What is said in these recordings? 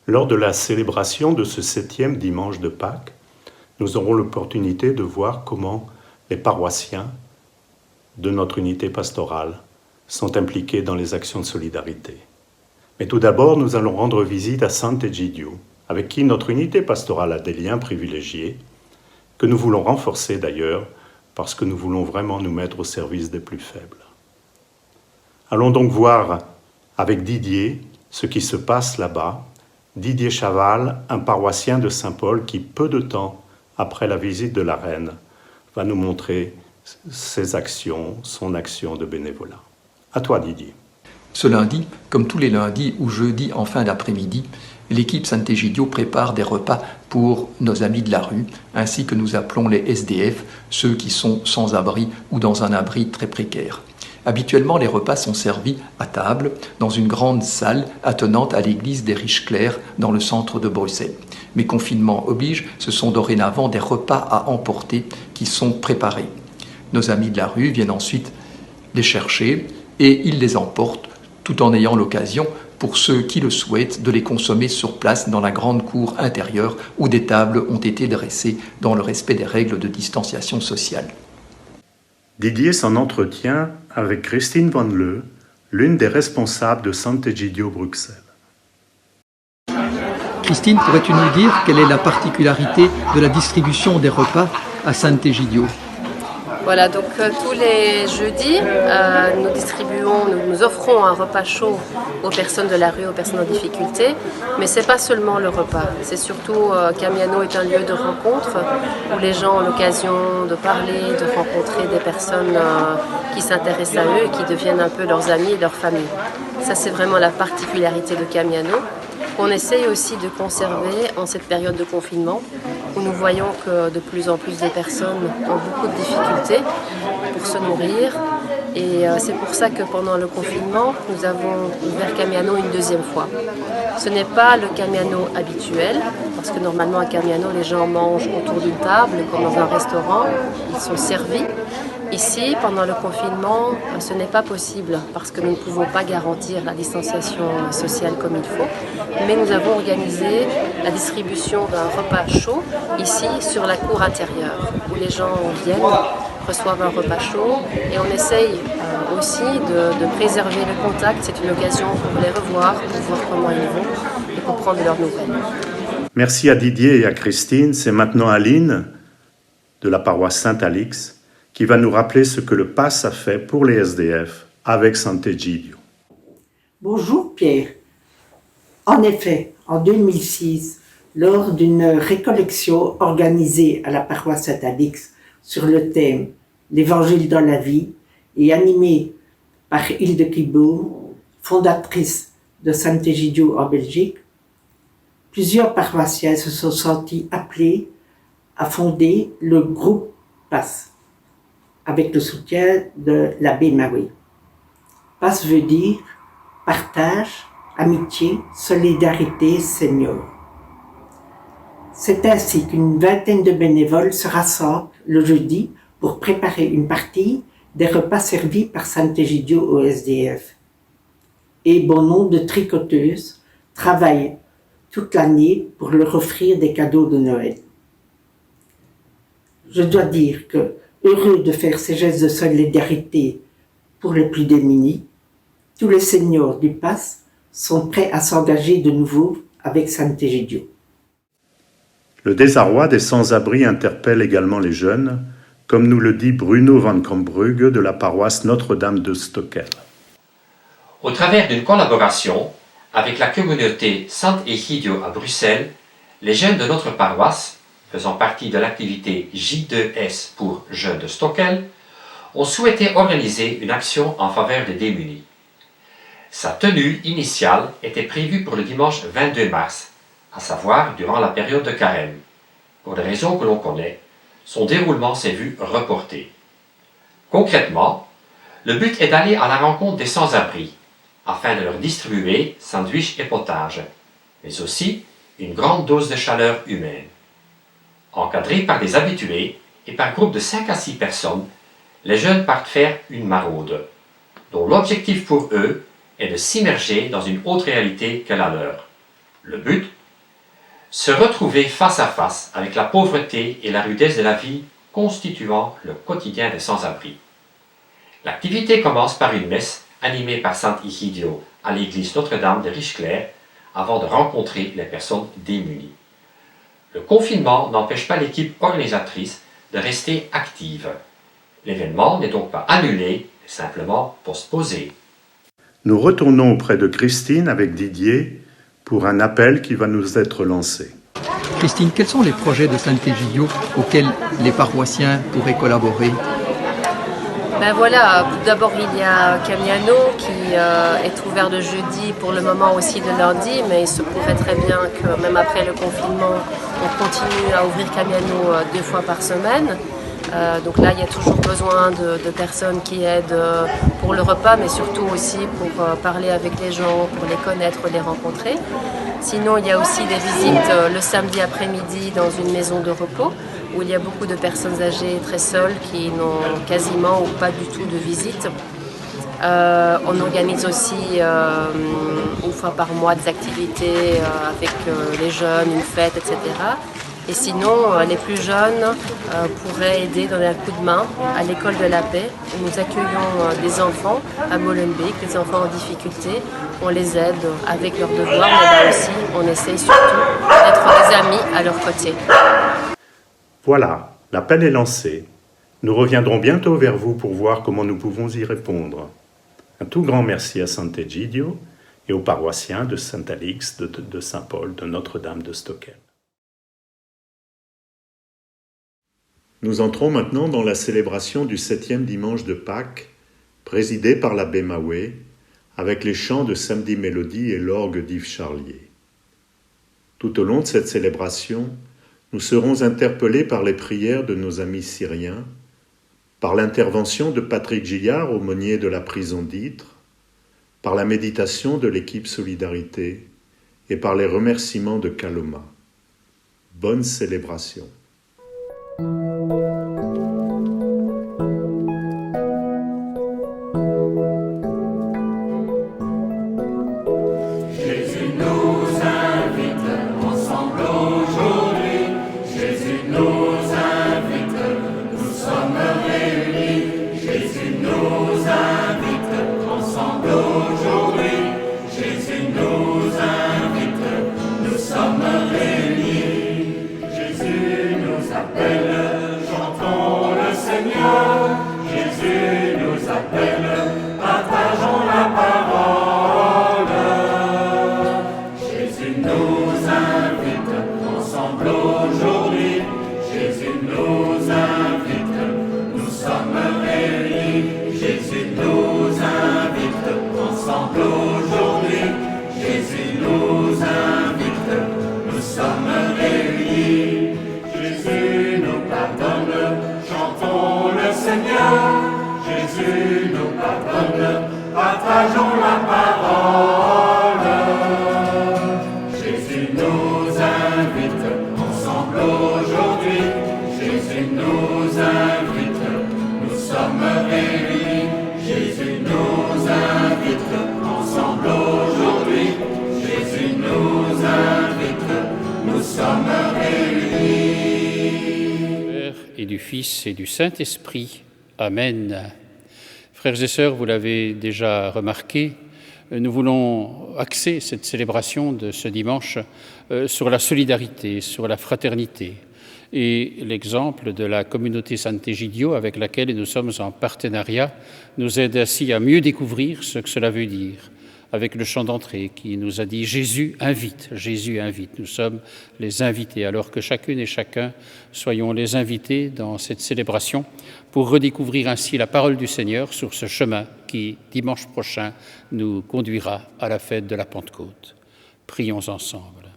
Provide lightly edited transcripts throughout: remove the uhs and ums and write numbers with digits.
Lors de la célébration de ce 7e dimanche de Pâques, nous aurons l'opportunité de voir comment les paroissiens de notre unité pastorale sont impliqués dans les actions de solidarité. Mais tout d'abord, nous allons rendre visite à Sant'Egidio, avec qui notre unité pastorale a des liens privilégiés, que nous voulons renforcer d'ailleurs, parce que nous voulons vraiment nous mettre au service des plus faibles. Allons donc voir avec Didier ce qui se passe là-bas. Didier Chaval, un paroissien de Saint-Paul qui, peu de temps après la visite de la reine, va nous montrer ses actions, son action de bénévolat. À toi, Didier. Ce lundi, comme tous les lundis ou jeudis en fin d'après-midi, l'équipe Sant'Egidio prépare des repas pour nos amis de la rue, ainsi que nous appelons les SDF, ceux qui sont sans abri ou dans un abri très précaire. Habituellement, les repas sont servis à table dans une grande salle attenante à l'église des Riches-Clairs dans le centre de Bruxelles. Mais confinement oblige, ce sont dorénavant des repas à emporter qui sont préparés. Nos amis de la rue viennent ensuite les chercher et ils les emportent tout en ayant l'occasion, pour ceux qui le souhaitent, de les consommer sur place dans la grande cour intérieure où des tables ont été dressées dans le respect des règles de distanciation sociale. Didier s'en entretient avec Christine Van Leu, l'une des responsables de Sant'Egidio Bruxelles. Christine, pourrais-tu nous dire quelle est la particularité de la distribution des repas à Sant'Egidio ? Voilà, donc tous les jeudis, nous offrons un repas chaud aux personnes de la rue, aux personnes en difficulté. Mais ce n'est pas seulement le repas, c'est surtout Camiano est un lieu de rencontre où les gens ont l'occasion de parler, de rencontrer des personnes qui s'intéressent à eux et qui deviennent un peu leurs amis et leur famille. Ça, c'est vraiment la particularité de Camiano, qu'on essaye aussi de conserver en cette période de confinement, où nous voyons que de plus en plus de personnes ont beaucoup de difficultés pour se nourrir. Et c'est pour ça que pendant le confinement, nous avons ouvert Camiano une deuxième fois. Ce n'est pas le Camiano habituel, parce que normalement à Camiano, les gens mangent autour d'une table, comme dans un restaurant, ils sont servis. Ici, pendant le confinement, ce n'est pas possible parce que nous ne pouvons pas garantir la distanciation sociale comme il faut. Mais nous avons organisé la distribution d'un repas chaud ici sur la cour intérieure où les gens viennent, reçoivent un repas chaud et on essaye aussi de préserver le contact. C'est une occasion pour les revoir, pour voir comment ils vont et pour prendre leurs nouvelles. Merci à Didier et à Christine. C'est maintenant Aline de la paroisse Saint-Alix qui va nous rappeler ce que le Pass a fait pour les SDF avec Sant'Egidio. Bonjour Pierre. En effet, en 2006, lors d'une récollection organisée à la paroisse Saint-Alix sur le thème « L'Évangile dans la vie » et animée par Hilde Kiboom, fondatrice de Sant'Egidio en Belgique, plusieurs paroissiens se sont sentis appelés à fonder le groupe Pass, avec le soutien de l'abbé Maui. Pass veut dire partage, amitié, solidarité, Seigneur. C'est ainsi qu'une vingtaine de bénévoles se rassemblent le jeudi pour préparer une partie des repas servis par Sant'Egidio au SDF. Et bon nombre de tricoteuses travaillent toute l'année pour leur offrir des cadeaux de Noël. Je dois dire que, heureux de faire ces gestes de solidarité pour les plus démunis, tous les seniors du Pass sont prêts à s'engager de nouveau avec Sant'Egidio. Le désarroi des sans-abri interpelle également les jeunes, comme nous le dit Bruno van Kambrugge de la paroisse Notre-Dame de Stockel. Au travers d'une collaboration avec la communauté Sant'Egidio à Bruxelles, les jeunes de notre paroisse, faisant partie de l'activité J2S pour Jeunes de Stockel, ont souhaité organiser une action en faveur des démunis. Sa tenue initiale était prévue pour le dimanche 22 mars, à savoir durant la période de carême. Pour des raisons que l'on connaît, son déroulement s'est vu reporté. Concrètement, le but est d'aller à la rencontre des sans-abri, afin de leur distribuer sandwichs et potages, mais aussi une grande dose de chaleur humaine. Encadrés par des habitués et par groupe de 5 à 6 personnes, les jeunes partent faire une maraude, dont l'objectif pour eux est de s'immerger dans une autre réalité que la leur. Le but? Se retrouver face à face avec la pauvreté et la rudesse de la vie constituant le quotidien des sans-abri. L'activité commence par une messe animée par Saint Egidio à l'église Notre-Dame de Richeclair avant de rencontrer les personnes démunies. Le confinement n'empêche pas l'équipe organisatrice de rester active. L'événement n'est donc pas annulé, mais simplement postposé. Nous retournons auprès de Christine avec Didier pour un appel qui va nous être lancé. Christine, quels sont les projets de Sant'Egidio auxquels les paroissiens pourraient collaborer? Ben voilà, d'abord il y a Camiano qui est ouvert de jeudi, pour le moment aussi de lundi, mais il se pourrait très bien que même après le confinement, on continue à ouvrir Camiano 2 fois par semaine. Donc là, il y a toujours besoin de personnes qui aident pour le repas, mais surtout aussi pour parler avec les gens, pour les connaître, les rencontrer. Sinon, il y a aussi des visites le samedi après-midi dans une maison de repos, où il y a beaucoup de personnes âgées très seules qui n'ont quasiment ou pas du tout de visite. On organise aussi 1 fois par mois des activités avec les jeunes, une fête, etc. Et sinon, les plus jeunes pourraient aider, donner un coup de main à l'école de la paix, où nous accueillons des enfants à Molenbeek, des enfants en difficulté. On les aide avec leurs devoirs, mais là aussi, on essaye surtout d'être des amis à leur côté. Voilà, l'appel est lancé. Nous reviendrons bientôt vers vous pour voir comment nous pouvons y répondre. Un tout grand merci à Sant'Egidio et aux paroissiens de Saint-Alix, de Saint-Paul, de Notre-Dame de Stockel. Nous entrons maintenant dans la célébration du 7e dimanche de Pâques, présidée par l'abbé Mahoué, avec les chants de Samedi Mélodie et l'orgue d'Yves Charlier. Tout au long de cette célébration, nous serons interpellés par les prières de nos amis syriens, par l'intervention de Patrick Gillard, aumônier de la prison d'Ytre, par la méditation de l'équipe Solidarité et par les remerciements de Kaloma. Bonne célébration. Et du Fils et du Saint-Esprit. Amen. Frères et sœurs, vous l'avez déjà remarqué, nous voulons axer cette célébration de ce dimanche sur la solidarité, sur la fraternité. Et l'exemple de la communauté Sant'Egidio avec laquelle nous sommes en partenariat nous aide ainsi à mieux découvrir ce que cela veut dire, avec le chant d'entrée qui nous a dit « Jésus invite ». Nous sommes les invités, alors que chacune et chacun soyons les invités dans cette célébration pour redécouvrir ainsi la parole du Seigneur sur ce chemin qui, dimanche prochain, nous conduira à la fête de la Pentecôte. Prions ensemble.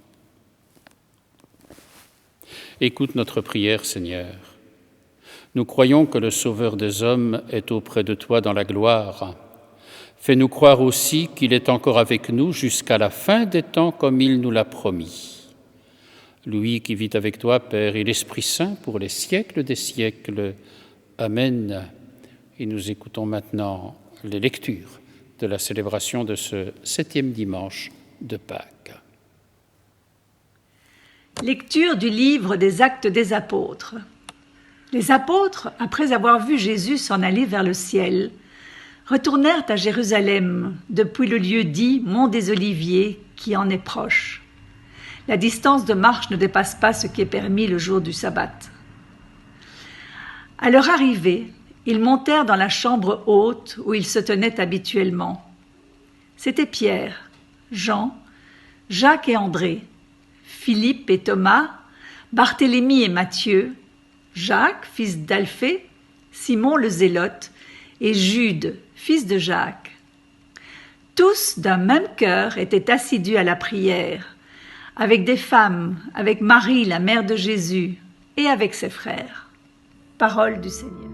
Écoute notre prière, Seigneur. Nous croyons que le Sauveur des hommes est auprès de toi dans la gloire. Fais-nous croire aussi qu'il est encore avec nous jusqu'à la fin des temps comme il nous l'a promis. Lui qui vit avec toi, Père, et l'Esprit Saint pour les siècles des siècles. Amen. Et nous écoutons maintenant les lectures de la célébration de ce 7e dimanche de Pâques. Lecture du livre des Actes des Apôtres. Les apôtres, après avoir vu Jésus s'en aller vers le ciel, retournèrent à Jérusalem, depuis le lieu dit Mont des Oliviers, qui en est proche. La distance de marche ne dépasse pas ce qui est permis le jour du sabbat. À leur arrivée, ils montèrent dans la chambre haute où ils se tenaient habituellement. C'étaient Pierre, Jean, Jacques et André, Philippe et Thomas, Barthélemy et Matthieu, Jacques, fils d'Alphée, Simon le Zélote et Jude, fils de Jacques. Tous, d'un même cœur, étaient assidus à la prière, avec des femmes, avec Marie, la mère de Jésus, et avec ses frères. Parole du Seigneur.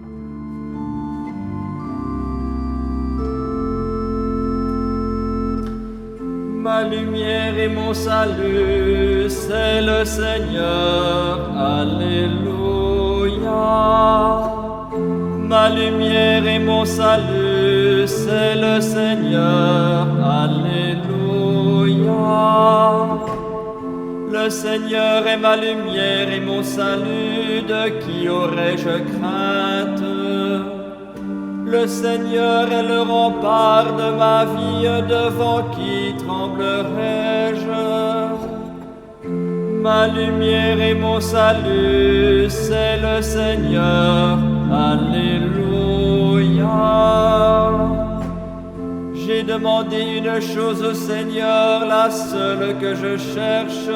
Ma lumière et mon salut, c'est le Seigneur. Alléluia. Ma lumière et mon salut, c'est le Seigneur. Alléluia. Le Seigneur est ma lumière et mon salut, de qui aurais-je crainte? Le Seigneur est le rempart de ma vie, devant qui tremblerai-je? Ma lumière et mon salut, c'est le Seigneur. Alléluia. J'ai demandé une chose au Seigneur, la seule que je cherche,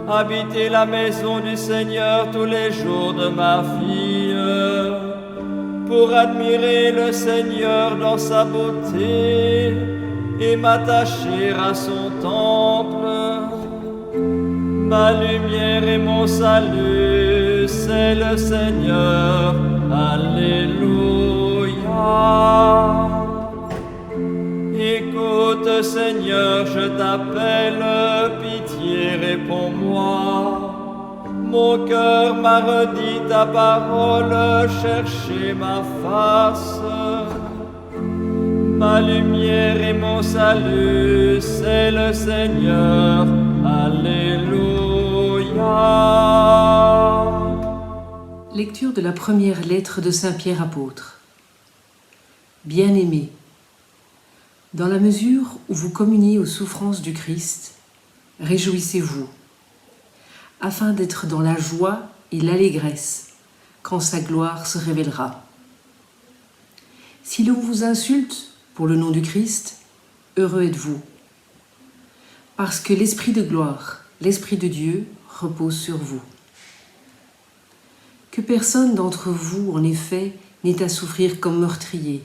habiter la maison du Seigneur tous les jours de ma vie, pour admirer le Seigneur dans sa beauté et m'attacher à son temple. Ma lumière et mon salut, c'est le Seigneur. Alléluia. Écoute, Seigneur, je t'appelle, pitié, réponds-moi. Mon cœur m'a redit ta parole, cherchez ma face. Ma lumière et mon salut, c'est le Seigneur. Alléluia. Lecture de la première lettre de Saint Pierre apôtre. Bien-aimés, dans la mesure où vous communiez aux souffrances du Christ, réjouissez-vous, afin d'être dans la joie et l'allégresse quand sa gloire se révélera. Si l'on vous insulte pour le nom du Christ, heureux êtes-vous, parce que l'Esprit de gloire, l'Esprit de Dieu, repose sur vous. Que personne d'entre vous, en effet, n'ait à souffrir comme meurtrier,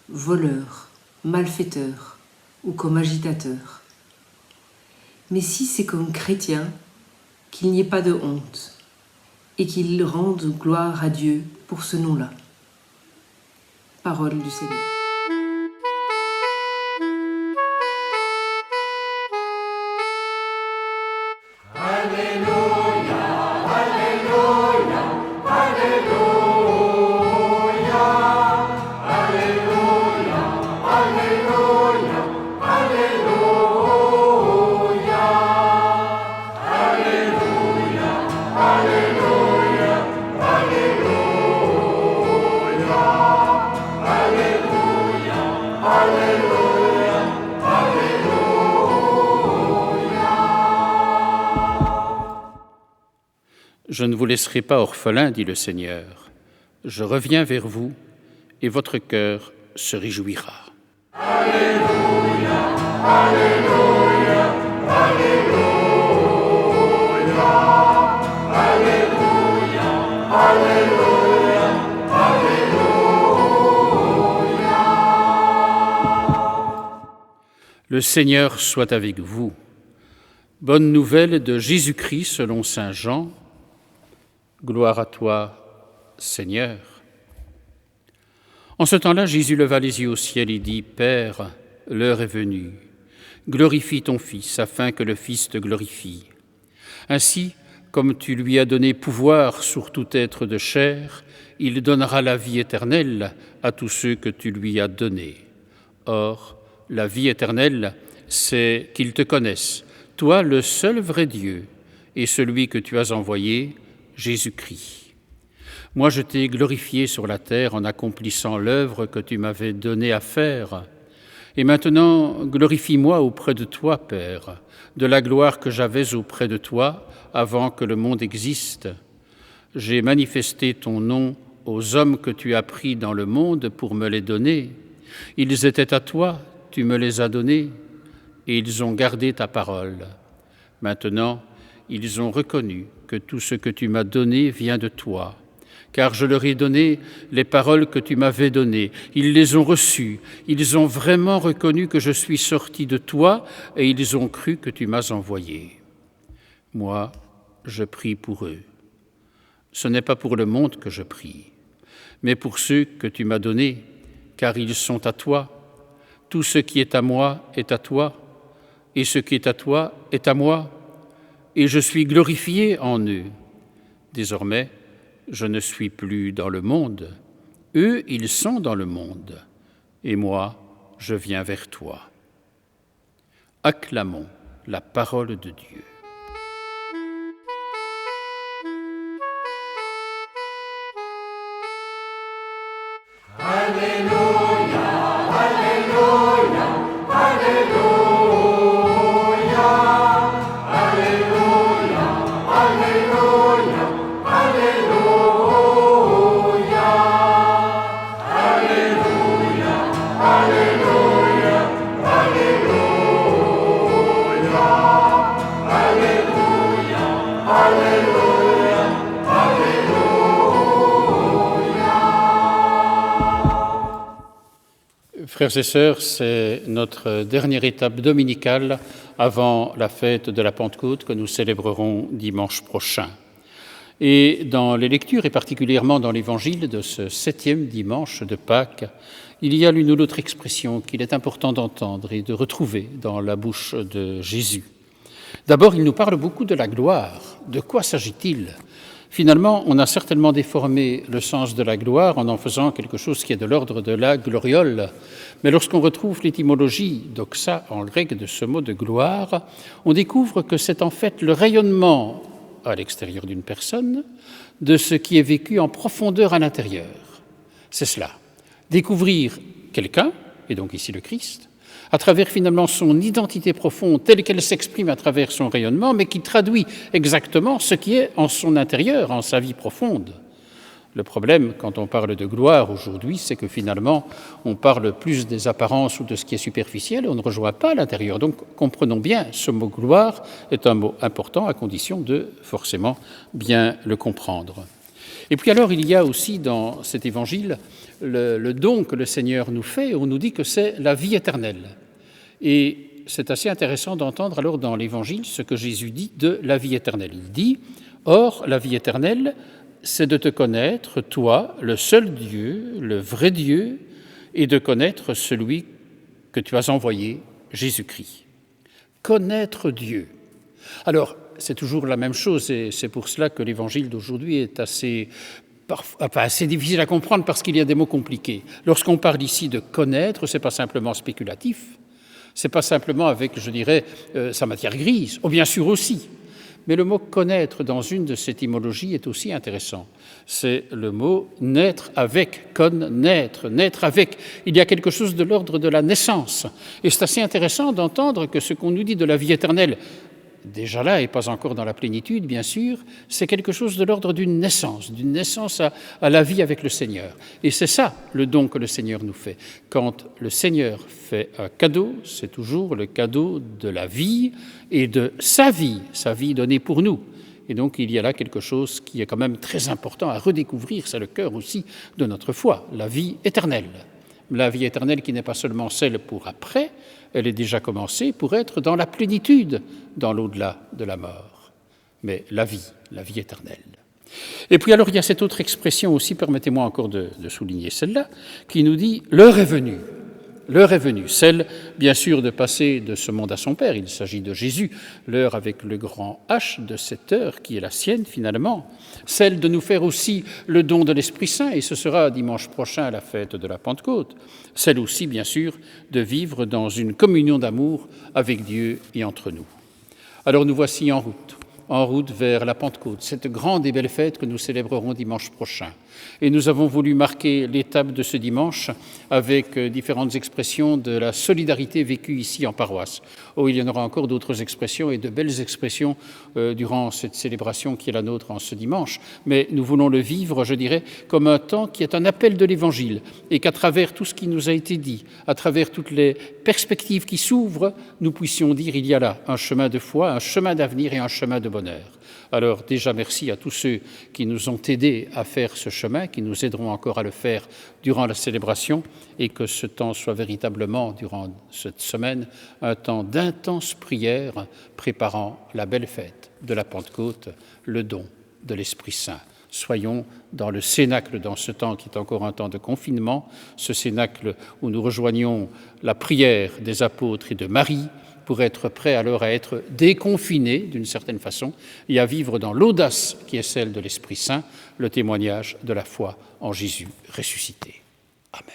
voleur, malfaiteur ou comme agitateur. Mais si c'est comme chrétien, qu'il n'y ait pas de honte, et qu'il rende gloire à Dieu pour ce nom-là. Parole du Seigneur. Je ne vous laisserai pas orphelin, dit le Seigneur. Je reviens vers vous, et votre cœur se réjouira. Alléluia, Alléluia, Alléluia, Alléluia, Alléluia, Alléluia. Le Seigneur soit avec vous. Bonne nouvelle de Jésus-Christ selon saint Jean. Gloire à toi, Seigneur. En ce temps-là, Jésus leva les yeux au ciel et dit, « Père, l'heure est venue. Glorifie ton Fils, afin que le Fils te glorifie. Ainsi, comme tu lui as donné pouvoir sur tout être de chair, il donnera la vie éternelle à tous ceux que tu lui as donnés. Or, la vie éternelle, c'est qu'ils te connaissent, toi le seul vrai Dieu, et celui que tu as envoyé, Jésus-Christ. Moi, je t'ai glorifié sur la terre en accomplissant l'œuvre que tu m'avais donnée à faire. Et maintenant, glorifie-moi auprès de toi, Père, de la gloire que j'avais auprès de toi avant que le monde existe. J'ai manifesté ton nom aux hommes que tu as pris dans le monde pour me les donner. Ils étaient à toi, tu me les as donnés, et ils ont gardé ta parole. Maintenant, ils ont reconnu que tout ce que tu m'as donné vient de toi, car je leur ai donné les paroles que tu m'avais données. Ils les ont reçues, ils ont vraiment reconnu que je suis sorti de toi, et ils ont cru que tu m'as envoyé. Moi, je prie pour eux. Ce n'est pas pour le monde que je prie, mais pour ceux que tu m'as donnés, car ils sont à toi. Tout ce qui est à moi est à toi, et ce qui est à toi est à moi, et je suis glorifié en eux. Désormais, je ne suis plus dans le monde. Eux, ils sont dans le monde, et moi, je viens vers toi. Acclamons la parole de Dieu. Alléluia, Alléluia, Alléluia, Alléluia, Alléluia, Alléluia, Alléluia, Alléluia, Alléluia, Alléluia, Frères et sœurs, c'est notre dernière étape dominicale avant la fête de la Pentecôte que nous célébrerons dimanche prochain. Et dans les lectures, et particulièrement dans l'Évangile de ce 7e dimanche de Pâques, il y a l'une ou l'autre expression qu'il est important d'entendre et de retrouver dans la bouche de Jésus. D'abord, il nous parle beaucoup de la gloire. De quoi s'agit-il ? Finalement, on a certainement déformé le sens de la gloire en faisant quelque chose qui est de l'ordre de la gloriole. Mais lorsqu'on retrouve l'étymologie doxa en grec de ce mot de gloire, on découvre que c'est en fait le rayonnement à l'extérieur d'une personne de ce qui est vécu en profondeur à l'intérieur. C'est cela. Découvrir quelqu'un, et donc ici le Christ, à travers finalement son identité profonde telle qu'elle s'exprime à travers son rayonnement, mais qui traduit exactement ce qui est en son intérieur, en sa vie profonde. Le problème, quand on parle de gloire aujourd'hui, c'est que finalement, on parle plus des apparences ou de ce qui est superficiel, et on ne rejoint pas l'intérieur. Donc, comprenons bien, ce mot gloire est un mot important à condition de forcément bien le comprendre. Et puis alors, il y a aussi dans cet évangile le don que le Seigneur nous fait, on nous dit que c'est la vie éternelle. Et c'est assez intéressant d'entendre alors dans l'Évangile ce que Jésus dit de la vie éternelle. Il dit « Or, la vie éternelle, c'est de te connaître, toi, le seul Dieu, le vrai Dieu, et de connaître celui que tu as envoyé, Jésus-Christ. » Connaître Dieu. Alors, c'est toujours la même chose, et c'est pour cela que l'Évangile d'aujourd'hui est assez difficile à comprendre parce qu'il y a des mots compliqués. Lorsqu'on parle ici de connaître, ce n'est pas simplement spéculatif, ce n'est pas simplement avec, je dirais, sa matière grise, ou bien sûr aussi. Mais le mot connaître dans une de ces étymologies est aussi intéressant. C'est le mot naître avec, connaître, naître avec. Il y a quelque chose de l'ordre de la naissance. Et c'est assez intéressant d'entendre que ce qu'on nous dit de la vie éternelle, déjà là et pas encore dans la plénitude, bien sûr, c'est quelque chose de l'ordre d'une naissance à la vie avec le Seigneur. Et c'est ça le don que le Seigneur nous fait. Quand le Seigneur fait un cadeau, c'est toujours le cadeau de la vie et de sa vie donnée pour nous. Et donc il y a là quelque chose qui est quand même très important à redécouvrir, c'est le cœur aussi de notre foi, la vie éternelle. La vie éternelle qui n'est pas seulement celle pour après, elle est déjà commencée pour être dans la plénitude, dans l'au-delà de la mort. Mais la vie éternelle. Et puis alors, il y a cette autre expression aussi, permettez-moi encore de souligner celle-là, qui nous dit « l'heure est venue ». L'heure est venue, celle, bien sûr, de passer de ce monde à son Père. Il s'agit de Jésus, l'heure avec le grand H de cette heure qui est la sienne, finalement. Celle de nous faire aussi le don de l'Esprit Saint, et ce sera dimanche prochain à la fête de la Pentecôte. Celle aussi, bien sûr, de vivre dans une communion d'amour avec Dieu et entre nous. Alors nous voici en route, en route vers la Pentecôte, cette grande et belle fête que nous célébrerons dimanche prochain. Et nous avons voulu marquer l'étape de ce dimanche avec différentes expressions de la solidarité vécue ici en paroisse. Oh, il y en aura encore d'autres expressions et de belles expressions durant cette célébration qui est la nôtre en ce dimanche. Mais nous voulons le vivre, je dirais, comme un temps qui est un appel de l'Évangile et qu'à travers tout ce qui nous a été dit, à travers toutes les perspectives qui s'ouvrent, nous puissions dire il y a là un chemin de foi, un chemin d'avenir et un chemin de bonheur. Alors déjà merci à tous ceux qui nous ont aidés à faire ce chemin, qui nous aideront encore à le faire durant la célébration et que ce temps soit véritablement, durant cette semaine, un temps d'intense prière préparant la belle fête de la Pentecôte, le don de l'Esprit Saint. Soyons dans le cénacle, dans ce temps qui est encore un temps de confinement, ce cénacle où nous rejoignons la prière des apôtres et de Marie, pour être prêt alors à être déconfiné d'une certaine façon et à vivre dans l'audace qui est celle de l'Esprit Saint, le témoignage de la foi en Jésus ressuscité. Amen.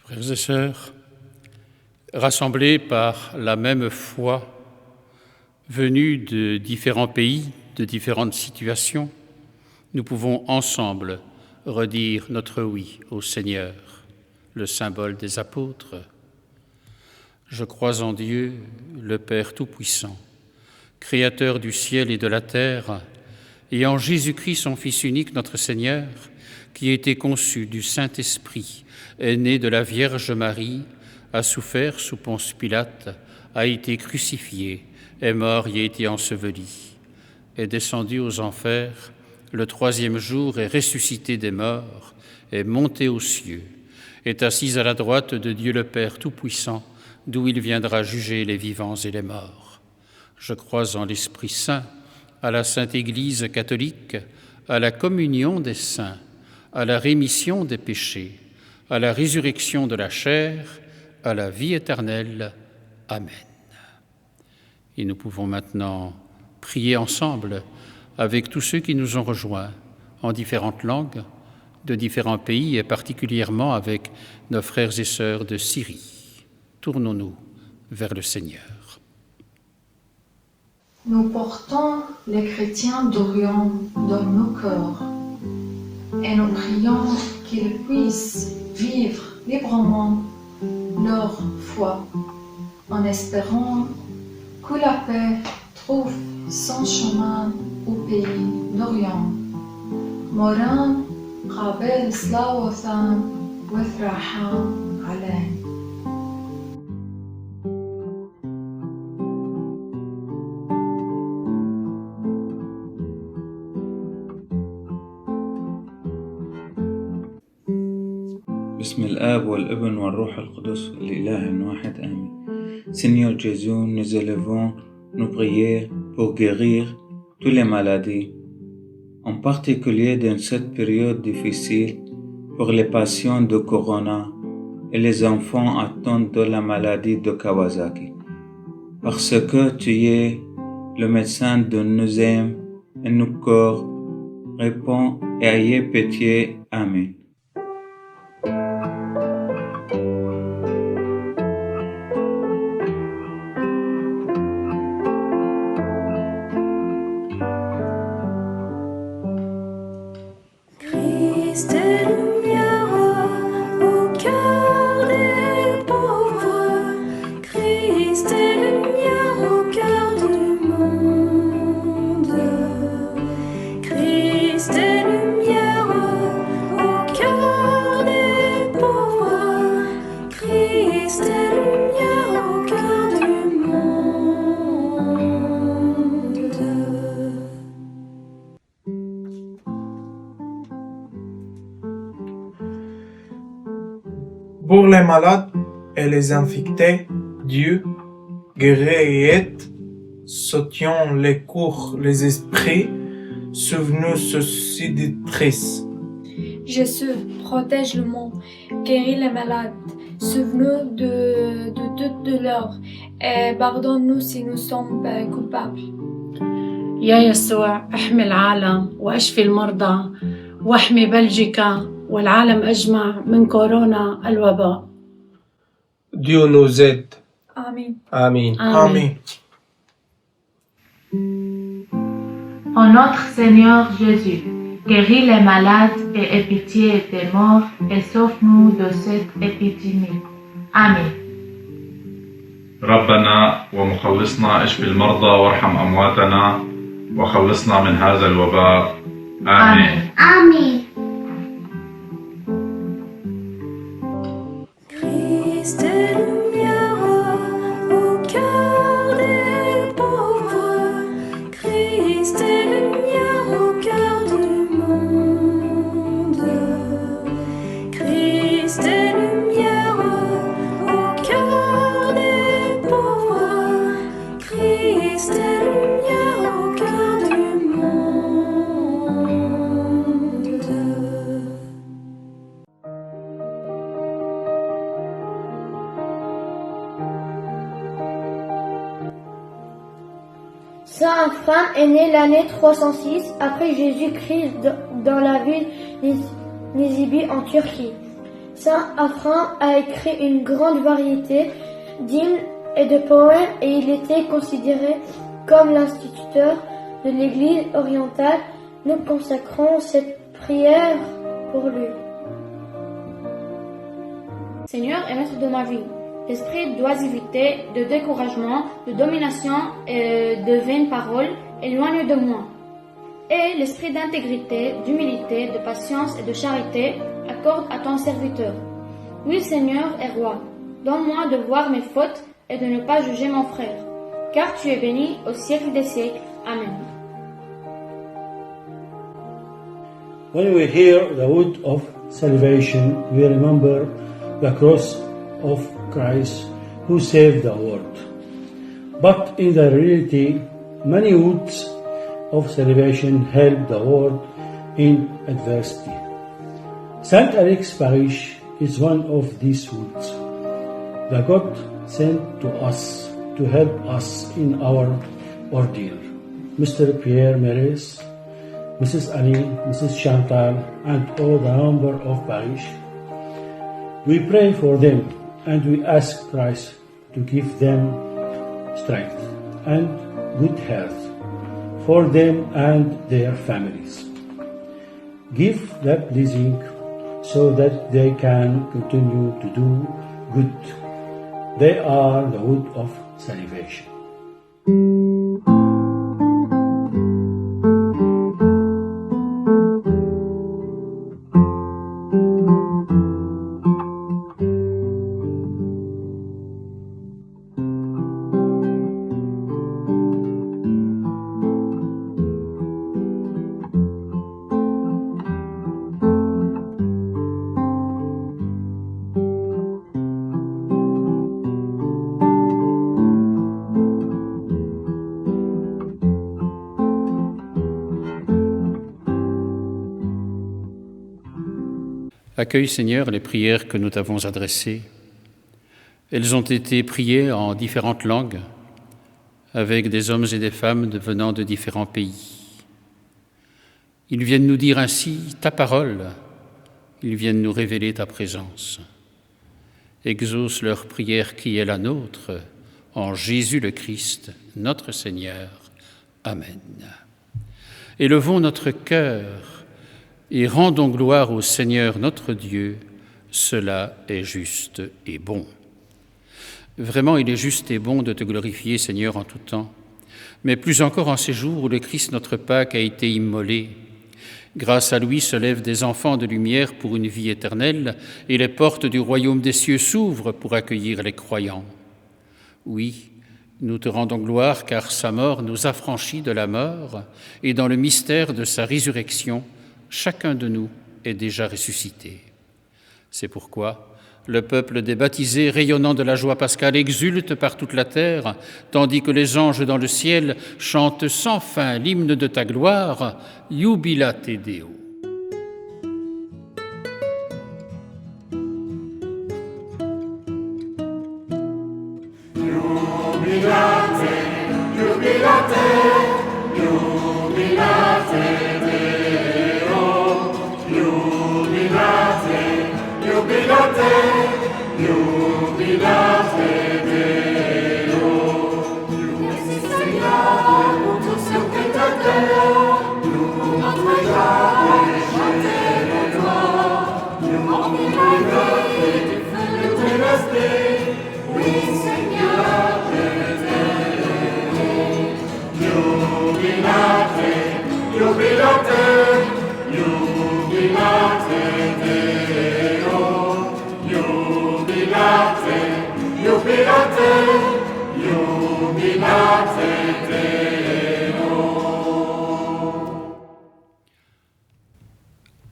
Frères et sœurs, rassemblés par la même foi, venus de différents pays, de différentes situations, nous pouvons ensemble redire notre oui au Seigneur, le symbole des apôtres. Je crois en Dieu, le Père Tout-Puissant, Créateur du ciel et de la terre, et en Jésus-Christ, son Fils unique, notre Seigneur, qui a été conçu du Saint-Esprit, est né de la Vierge Marie, a souffert sous Ponce Pilate, a été crucifié, est mort et a été enseveli, est descendu aux enfers, le troisième jour est ressuscité des morts, est monté aux cieux, est assis à la droite de Dieu le Père Tout-Puissant, d'où il viendra juger les vivants et les morts. Je crois en l'Esprit Saint, à la Sainte Église catholique, à la communion des saints, à la rémission des péchés, à la résurrection de la chair, à la vie éternelle. Amen. Et nous pouvons maintenant prier ensemble avec tous ceux qui nous ont rejoints en différentes langues, de différents pays et particulièrement avec nos frères et sœurs de Syrie. Tournons-nous vers le Seigneur. Nous portons les chrétiens d'Orient dans nos cœurs et nous prions qu'ils puissent vivre librement leur foi en espérant que la paix trouve son chemin au pays d'Orient. Moran قابل صلاوة وفرحة عليه. بسم الآب والابن والروح القدس الإله واحد آمين. Seigneur Jésus, nous élevons nos prières pour guérir toutes les maladies, en particulier dans cette période difficile pour les patients de Corona et les enfants atteints de la maladie de Kawasaki. Parce que tu es le médecin de nos âmes et nos corps, réponds et ayez pitié. Amen. Christ est Pour les malades et les infectés, Dieu guérit, soutient les cours, les esprits, souvenez ceci de triste. Jésus, protège le monde, guéris les malades, sauve-nous de toute douleur et pardonne-nous si nous sommes coupables. يا يسوع احمي العالم واشفي المرضى واحمي بلجيكا والعالم أجمع من كورونا الوباء. Dieu nous aide. Amen. Amen. Amen. Ô notre Seigneur Jésus, guéris les malades et aie pitié des morts et sauve-nous de cette épidémie. Amen. ربنا ومخلصنا اشف المرضى وارحم أمواتنا وخلصنا من هذا الوباء. آمين. Amen. Christ est lumière au cœur des pauvres. Christ est lumière au cœur du monde. Christ est lumière au cœur des pauvres. Christ est lumière au cœur du monde. Saint Afran est né l'année 306 après Jésus-Christ dans la ville Nisibi en Turquie. Saint Afran a écrit une grande variété d'hymnes et de poèmes et il était considéré comme l'instituteur de l'Église orientale. Nous consacrons cette prière pour lui. Seigneur est maître de ma vie. L'esprit d'oisiveté, de découragement, de domination et de vaines paroles éloigne de moi. Et l'esprit d'intégrité, d'humilité, de patience et de charité accorde à ton serviteur. Oui, Seigneur et Roi, donne-moi de voir mes fautes et de ne pas juger mon frère, car tu es béni au siècle des siècles. Amen. When we hear the word of salvation, we remember the cross of Christ who saved the world. But in the reality, many woods of salvation help the world in adversity. Saint Alex Parish is one of these woods. The God sent to us to help us in our ordeal. Mr. Pierre Meres, Mrs. Annie, Mrs. Chantal, and all the number of parish. We pray for them and we ask Christ to give them strength and good health for them and their families. Give that blessing so that they can continue to do good. They are the wood of salvation. Accueille, Seigneur, les prières que nous t'avons adressées. Elles ont été priées en différentes langues, avec des hommes et des femmes venant de différents pays. Ils viennent nous dire ainsi ta parole, ils viennent nous révéler ta présence. Exauce leur prière qui est la nôtre, en Jésus le Christ, notre Seigneur. Amen. Élevons notre cœur et rendons gloire au Seigneur notre Dieu, cela est juste et bon. Vraiment, il est juste et bon de te glorifier, Seigneur, en tout temps, mais plus encore en ces jours où le Christ notre Pâque a été immolé. Grâce à lui se lèvent des enfants de lumière pour une vie éternelle, et les portes du royaume des cieux s'ouvrent pour accueillir les croyants. Oui, nous te rendons gloire, car sa mort nous affranchit de la mort, et dans le mystère de sa résurrection, chacun de nous est déjà ressuscité. C'est pourquoi, Le peuple des baptisés, rayonnant de la joie pascale, exulte par toute la terre, tandis que les anges dans le ciel chantent sans fin l'hymne de ta gloire, Jubilate Deo. Jubilate, jubilate, jubilate Deo, jubilate, jubilate, jubilate Deo. Merci Seigneur pour tout ce que tu donnes, nous notre joie et chanter de toi, nous remplir la vie du feu de ton esprit, oui Seigneur. Jubilate, jubilate, jubilate Deo, jubilate, jubilate, jubilate Deo.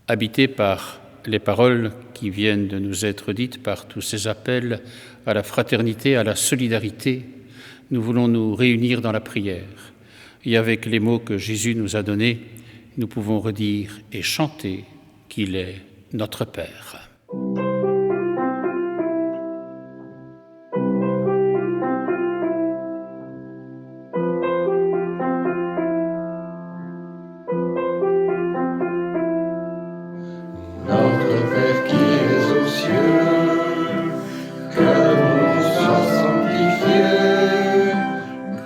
Habité par les paroles qui viennent de nous être dites, par tous ces appels à la fraternité, à la solidarité, nous voulons nous réunir dans la prière. Et avec les mots que Jésus nous a donnés, nous pouvons redire et chanter qu'il est notre Père. Notre Père qui es aux cieux, que ton nom soit sanctifié,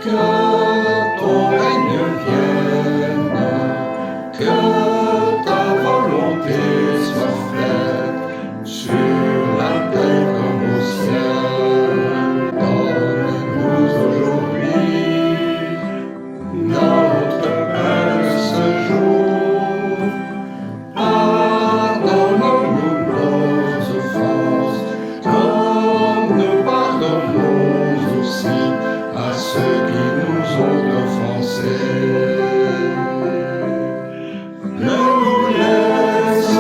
que ton règne vienne, que ta volonté soit faite sur la terre comme au ciel. Donne-nous aujourd'hui notre pain de ce jour. Pardonne-nous nos offenses, comme nous pardonnons aussi à ceux qui nous ont offensés. Ne nous laisse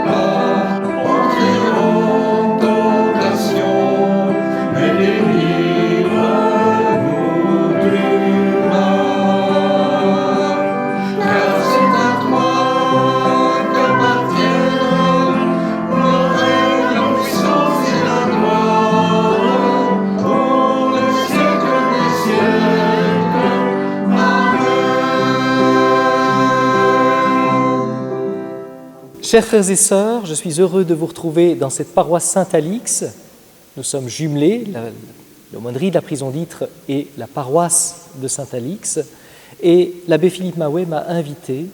pas entrer en tentation, mais délivre-nous du mal. Car c'est à toi qu'appartiennent le règne, la puissance et la gloire pour le siècle des siècles. Amen. Chers frères et sœurs, je suis heureux de vous retrouver dans cette paroisse Saint-Alix. Nous sommes jumelés, l'aumônerie de la prison d'Ytre et la paroisse de Saint-Alix. Et l'abbé Philippe Mahouet m'a invité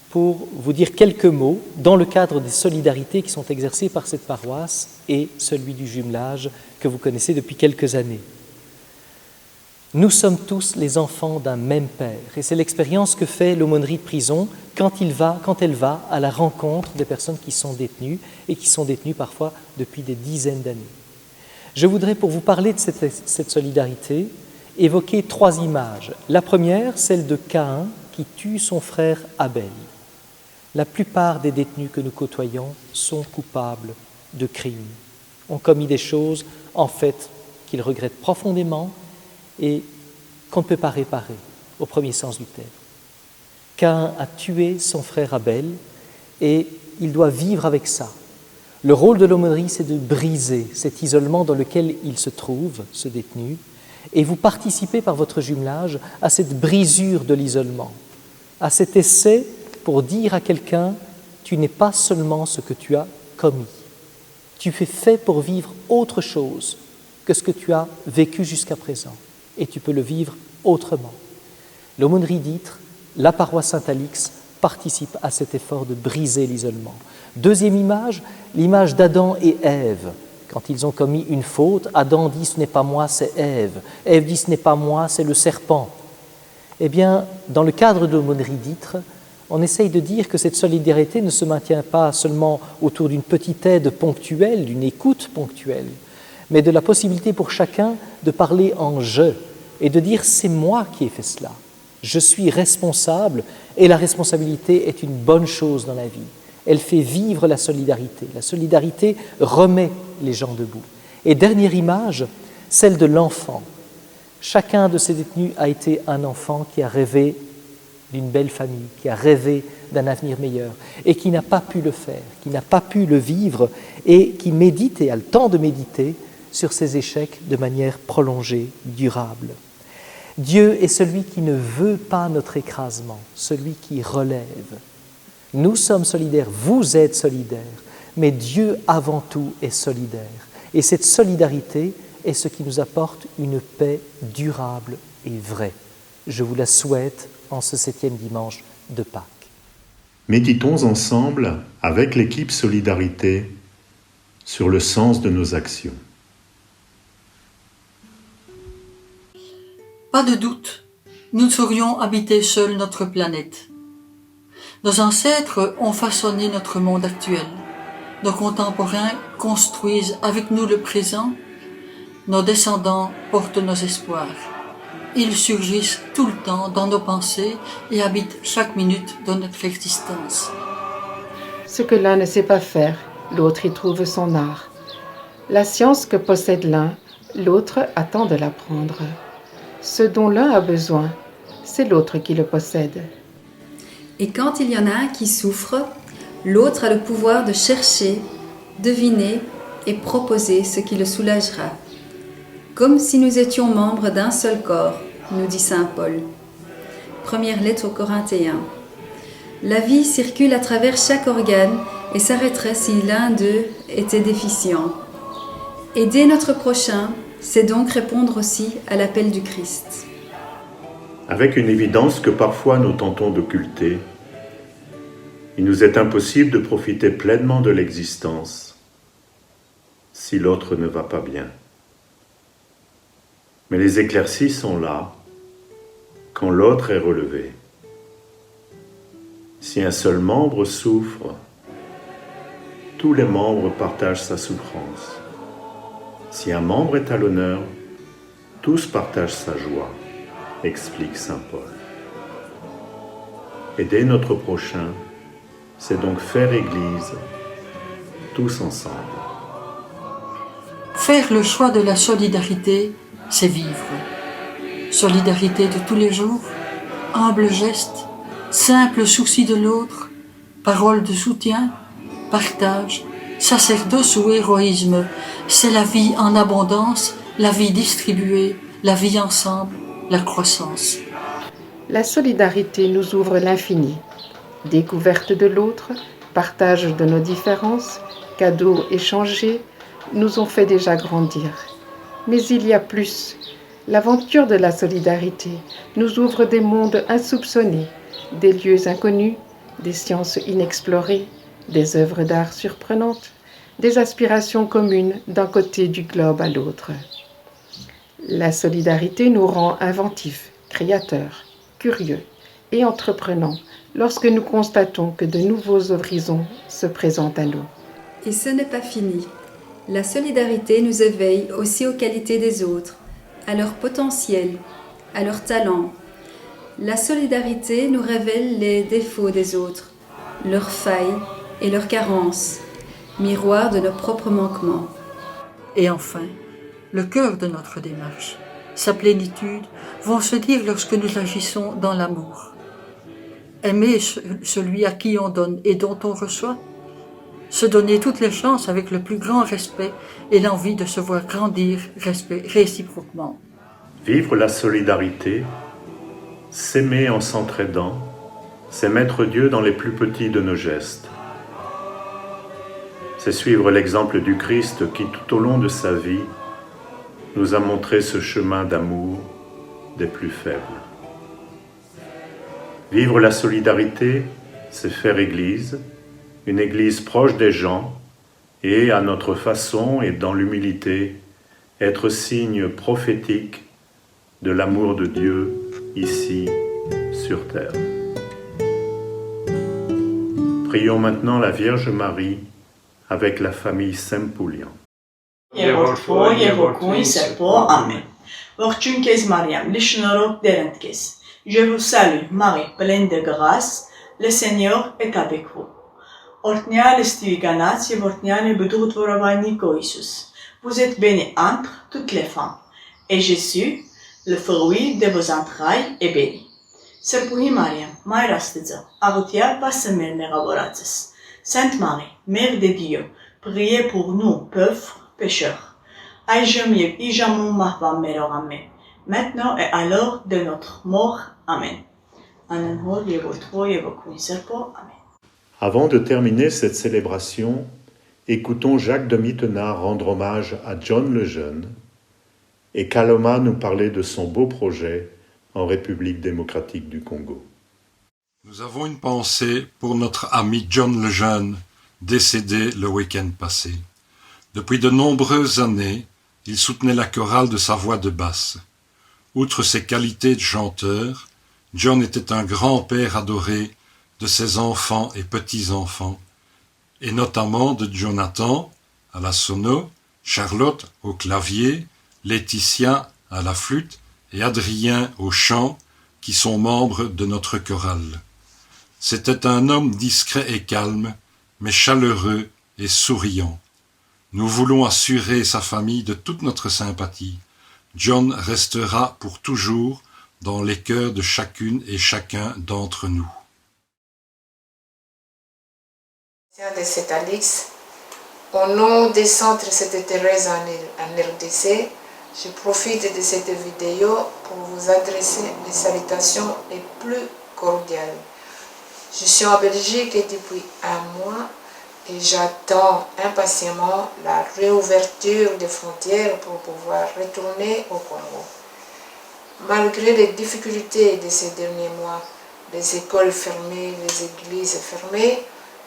pour vous dire quelques mots dans le cadre des solidarités qui sont exercées par cette paroisse et celui du jumelage que vous connaissez depuis quelques années. Nous sommes tous les enfants d'un même Père, et c'est l'expérience que fait l'aumônerie de prison quand elle va à la rencontre des personnes qui sont détenues, et qui sont détenues parfois depuis des dizaines d'années. Je voudrais, pour vous parler de cette solidarité, évoquer 3 images. La première, celle de Caïn qui tue son frère Abel. La plupart des détenus que nous côtoyons sont coupables de crimes, ont commis des choses, en fait, qu'ils regrettent profondément et qu'on ne peut pas réparer, au premier sens du terme. Caïn a tué son frère Abel et il doit vivre avec ça. Le rôle de l'aumônerie, c'est de briser cet isolement dans lequel il se trouve, ce détenu, et vous participez par votre jumelage à cette brisure de l'isolement, à cet essai pour dire à quelqu'un « tu n'es pas seulement ce que tu as commis, tu es fait pour vivre autre chose que ce que tu as vécu jusqu'à présent, et tu peux le vivre autrement ». L'aumônerie d'Ytre, la paroisse Saint-Alix, participe à cet effort de briser l'isolement. Deuxième image, l'image d'Adam et Ève. Quand ils ont commis une faute, Adam dit « ce n'est pas moi, c'est Ève ». Ève dit « ce n'est pas moi, c'est le serpent ». Eh bien, dans le cadre de l'aumônerie d'Ytre, on essaye de dire que cette solidarité ne se maintient pas seulement autour d'une petite aide ponctuelle, d'une écoute ponctuelle, mais de la possibilité pour chacun de parler en « je » et de dire « c'est moi qui ai fait cela ». Je suis responsable et la responsabilité est une bonne chose dans la vie. elle fait vivre la solidarité. La solidarité remet les gens debout. Et dernière image, celle de l'enfant. Chacun de ces détenus a été un enfant qui a rêvé d'une belle famille, qui a rêvé d'un avenir meilleur et qui n'a pas pu le faire, qui n'a pas pu le vivre et qui médite et a le temps de méditer sur ses échecs de manière prolongée, durable. Dieu est celui qui ne veut pas notre écrasement, celui qui relève. Nous sommes solidaires, vous êtes solidaires, mais Dieu avant tout est solidaire. Et cette solidarité est ce qui nous apporte une paix durable et vraie. Je vous la souhaite en ce 7e dimanche de Pâques. Méditons ensemble avec l'équipe Solidarité sur le sens de nos actions. Pas de doute, nous ne saurions habiter seuls notre planète. Nos ancêtres ont façonné notre monde actuel. Nos contemporains construisent avec nous le présent. Nos descendants portent nos espoirs. Ils surgissent tout le temps dans nos pensées et habitent chaque minute de notre existence. Ce que l'un ne sait pas faire, l'autre y trouve son art. La science que possède l'un, l'autre attend de l'apprendre. Ce dont l'un a besoin, c'est l'autre qui le possède. Et quand il y en a un qui souffre, l'autre a le pouvoir de chercher, deviner et proposer ce qui le soulagera. Comme si nous étions membres d'un seul corps, nous dit saint Paul. Première lettre aux Corinthiens. La vie circule à travers chaque organe et s'arrêterait si l'un d'eux était déficient. Aider notre prochain, c'est donc répondre aussi à l'appel du Christ. Avec une évidence que parfois nous tentons d'occulter, il nous est impossible de profiter pleinement de l'existence si l'autre ne va pas bien. Mais les éclaircies sont là quand l'autre est relevé. Si un seul membre souffre, tous les membres partagent sa souffrance. Si un membre est à l'honneur, tous partagent sa joie, explique saint Paul. Aider notre prochain, c'est donc faire Église, tous ensemble. Faire le choix de la solidarité, c'est vivre. Solidarité de tous les jours, humble geste, simple souci de l'autre, parole de soutien, partage, sacerdoce ou héroïsme, c'est la vie en abondance, la vie distribuée, la vie ensemble, la croissance. La solidarité nous ouvre l'infini. Découverte de l'autre, partage de nos différences, cadeaux échangés, nous ont fait déjà grandir. Mais il y a plus. L'aventure de la solidarité nous ouvre des mondes insoupçonnés, des lieux inconnus, des sciences inexplorées, des œuvres d'art surprenantes, des aspirations communes d'un côté du globe à l'autre. La solidarité nous rend inventifs, créateurs, curieux et entreprenants lorsque nous constatons que de nouveaux horizons se présentent à nous. Et ce n'est pas fini. La solidarité nous éveille aussi aux qualités des autres, à leur potentiel, à leurs talents. La solidarité nous révèle les défauts des autres, leurs failles et leurs carences, miroir de nos propres manquements. Et enfin, le cœur de notre démarche, sa plénitude, vont se dire lorsque nous agissons dans l'amour. Aimer celui à qui on donne et dont on reçoit, se donner toutes les chances avec le plus grand respect et l'envie de se voir grandir réciproquement. Vivre la solidarité, s'aimer en s'entraidant, c'est mettre Dieu dans les plus petits de nos gestes. C'est suivre l'exemple du Christ qui, tout au long de sa vie, nous a montré ce chemin d'amour des plus faibles. Vivre la solidarité, c'est faire Église, une Église proche des gens et, à notre façon et dans l'humilité, être signe prophétique de l'amour de Dieu ici sur terre. Prions maintenant la Vierge Marie avec la famille Sempoulian. Amen. Ողջույն քեզ Մարիամ, les շնորհով դերընդ քեզ. Je vous salue, Marie, pleine de grâce, le Seigneur est avec vous. Ortnial Estiganats et Ortnial et Bedrout Voravanico Isus. Vous êtes bénie entre toutes les femmes. Et Jésus, le fruit de vos entrailles, est béni. Sărpuhi Mariam, Mairea Stăță, Arutia Passemel Meravoratis. Sainte Marie, Mère de Dieu, priez pour nous, pauvres pécheurs. Aïjamieb, Ijamou Mahvam Merorame. Maintenant et à l'heure de notre mort. Amen. Amen. Avant de terminer cette célébration, écoutons Jacques de Mittenard rendre hommage à John le Jeune et Kaloma nous parler de son beau projet en République démocratique du Congo. Nous avons une pensée pour notre ami John le Jeune, décédé le week-end passé. Depuis de nombreuses années, il soutenait la chorale de sa voix de basse. Outre ses qualités de chanteur, John était un grand-père adoré de ses enfants et petits-enfants, et notamment de Jonathan à la sono, Charlotte au clavier, Laetitia à la flûte et Adrien au chant, qui sont membres de notre chorale. C'était un homme discret et calme, mais chaleureux et souriant. Nous voulons assurer sa famille de toute notre sympathie. John restera pour toujours dans les cœurs de chacune et chacun d'entre nous. De cet Alix, au nom des centres Sainte Thérèse en RDC, je profite de cette vidéo pour vous adresser les salutations les plus cordiales. Je suis en Belgique depuis un mois et j'attends impatiemment la réouverture des frontières pour pouvoir retourner au Congo. Malgré les difficultés de ces derniers mois, les écoles fermées, les églises fermées,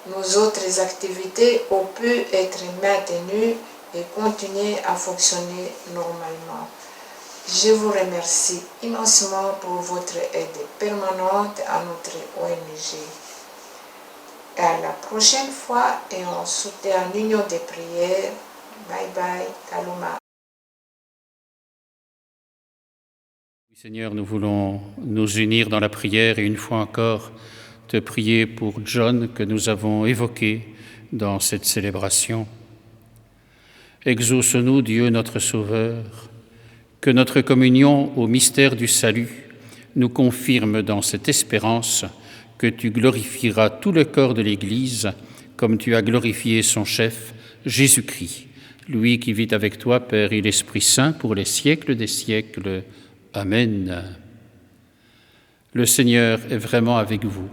nos autres activités ont pu être maintenues et continuer à fonctionner normalement. Je vous remercie immensément pour votre aide permanente à notre ONG. À la prochaine fois et on se soutient en union de prière. Bye bye, Kaloma. Seigneur, nous voulons nous unir dans la prière et une fois encore te prier pour John que nous avons évoqué dans cette célébration. Exauce-nous, Dieu notre Sauveur, que notre communion au mystère du salut nous confirme dans cette espérance que tu glorifieras tout le corps de l'Église comme tu as glorifié son chef, Jésus-Christ, lui qui vit avec toi, Père et l'Esprit Saint, pour les siècles des siècles. Amen. Le Seigneur est vraiment avec vous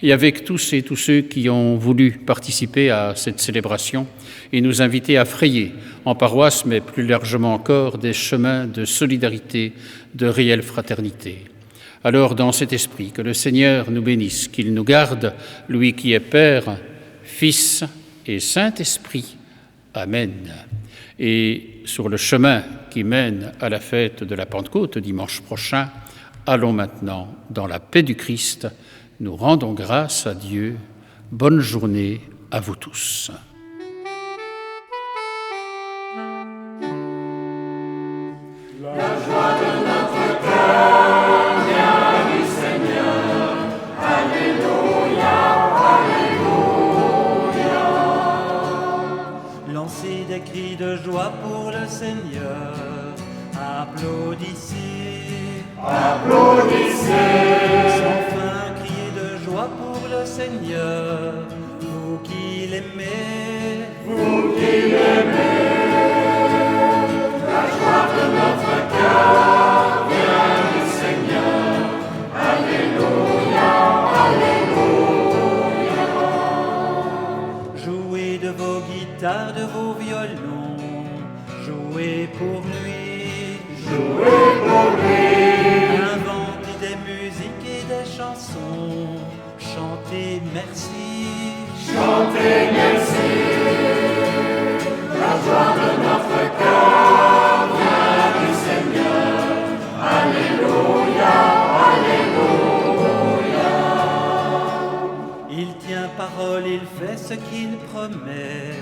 et avec tous et tous ceux qui ont voulu participer à cette célébration et nous inviter à frayer en paroisse, mais plus largement encore, des chemins de solidarité, de réelle fraternité. Alors, dans cet esprit, que le Seigneur nous bénisse, qu'il nous garde, lui qui est Père, Fils et Saint-Esprit. Amen. Et sur le chemin qui mène à la fête de la Pentecôte dimanche prochain, allons maintenant dans la paix du Christ. Nous rendons grâce à Dieu. Bonne journée à vous tous. La joie de notre cœur vient du Seigneur. Alléluia, Alléluia. Lancez des cris de joie pour le Seigneur. Applaudissez. Applaudissez. Sans fin, criez de joie pour le Seigneur. Vous qui l'aimez. Vous qui l'aimez. La joie de notre cœur vient du Seigneur. Alléluia, Alléluia. Jouez de vos guitares, de vos violons. Jouez pour lui. Jouez pour lui. Inventez des musiques et des chansons. Chantez merci. Chantez merci. La joie de notre cœur vient du Seigneur. Alléluia, Alléluia. Il tient parole, il fait ce qu'il promet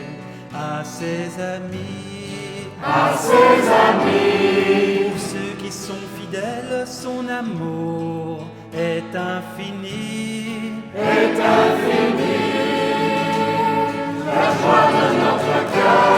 à ses amis. À ses amis. Pour ceux qui sont fidèles, son amour est infini. Est infini. la joie de notre cœur.